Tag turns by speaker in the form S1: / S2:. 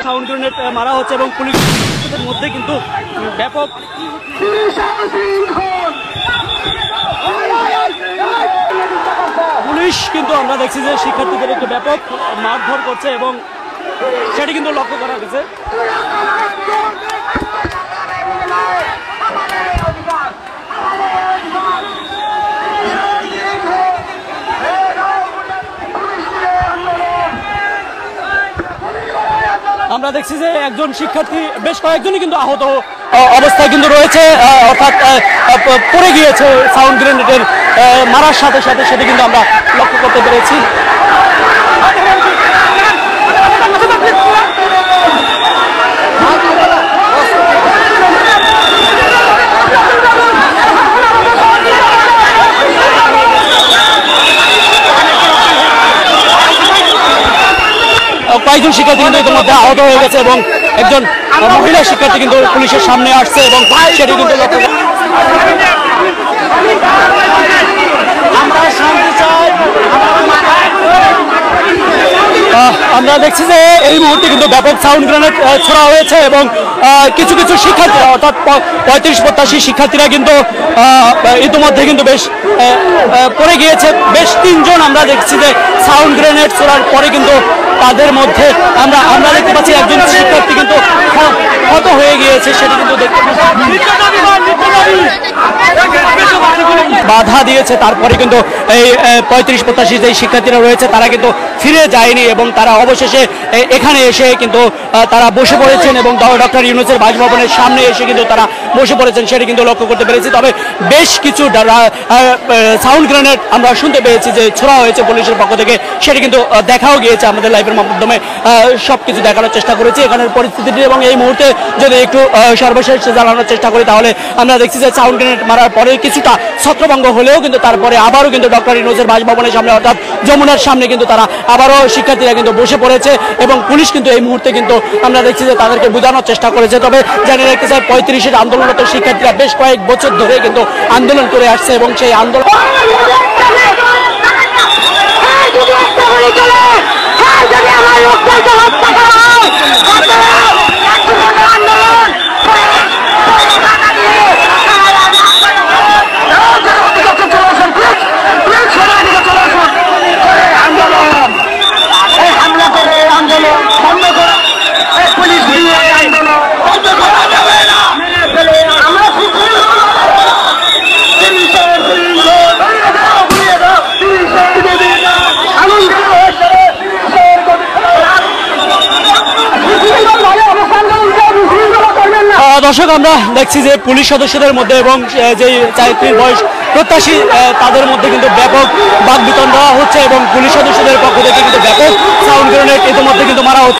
S1: Sound grenade মারা হচ্ছে এবং পুলিশের মধ্যে কিন্তু ব্যাপক পুলিশ কিন্তু আমরা দেখছি যে শিক্ষার্থীদের একটু ব্যাপক মারধর করছে এবং সেটি কিন্তু লক্ষ্য করা গেছে। আমরা দেখছি যে একজন শিক্ষার্থী বেশ কয়েকজনই কিন্তু আহত অবস্থায় কিন্তু রয়েছে, অর্থাৎ পড়ে গিয়েছে সাউন্ড গ্রেনেডের মারার সাথে সাথে, সেটি কিন্তু আমরা লক্ষ্য করতে পেরেছি। কয়েকজন শিক্ষার্থী কিন্তু ইতিমধ্যে আহত হয়ে গেছে এবং একজন মহিলা শিক্ষার্থী কিন্তু পুলিশের সামনে আসছে এবং সেটি কিন্তু লক্ষ্য আমরা দেখছি যে এই মুহূর্তে কিন্তু ব্যাপক সাউন্ড গ্রেনেড ছোড়া হয়েছে এবং কিছু কিছু শিক্ষার্থী অর্থাৎ 35-85 শিক্ষার্থীরা কিন্তু ইতিমধ্যে কিন্তু বেশ পড়ে গিয়েছে। বেশ 3 জন আমরা দেখছি যে সাউন্ড গ্রেনেড ছোড়ার পরে কিন্তু তাদের মধ্যে আমরা দেখতে পাচ্ছি একজন শিক্ষার্থী কিন্তু ক্ষত হয়ে গিয়েছে, সেটা কিন্তু দেখতে বাধা দিয়েছে। তারপরে কিন্তু এই 35-85 যে শিক্ষার্থীরা রয়েছে তারা কিন্তু ফিরে যায়নি এবং তারা অবশেষে এখানে এসে কিন্তু তারা বসে পড়েছেন এবং ডক্টর ইউনূসের বাসভবনের সামনে এসে কিন্তু তারা বসে পড়েছেন, সেটা কিন্তু লক্ষ্য করতে পেরেছি। তবে বেশ কিছু সাউন্ড গ্রেনেড আমরা শুনতে পেয়েছি যে ছোড়া হয়েছে পুলিশের পক্ষ থেকে, সেটা কিন্তু দেখাও গিয়েছে। আমাদের লাইভের মাধ্যমে সবকিছু দেখানোর চেষ্টা করেছি এখানের পরিস্থিতিটি এবং এই মুহূর্তে যদি একটু সর্বশেষ জানানোর চেষ্টা করি তাহলে আমরা দেখছি যে সাউন্ড গ্রেনেড মারার পরে কিছুটা ছত্রভঙ্গ হলেও কিন্তু তারপরে আবারও কিন্তু ডক্টর ইউনূসের বাসভবনের সামনে অর্থাৎ যমুনার সামনে কিন্তু তারা আবারও শিক্ষার্থীরা কিন্তু বসে পড়েছে এবং পুলিশ কিন্তু এই মুহূর্তে কিন্তু আমরা দেখছি যে তাদেরকে বোঝানোর চেষ্টা করেছে। তবে জানিয়ে রাখতে চাই 35-এর আন্দোলনরত শিক্ষার্থীরা বেশ কয়েক বছর ধরে কিন্তু আন্দোলন করে আসছে এবং সেই আন্দোলন দর্শক, আমরা দেখছি যে পুলিশ সদস্যদের মধ্যে এবং যে চাকরির বয়স প্রত্যাশী তাদের মধ্যে কিন্তু ব্যাপক বাকবিতণ্ডা হচ্ছে এবং পুলিশ সদস্যদের পক্ষ থেকে কিন্তু ব্যাপক সাউন্ড গ্রেনেড ইতিমধ্যে কিন্তু মারা হচ্ছে।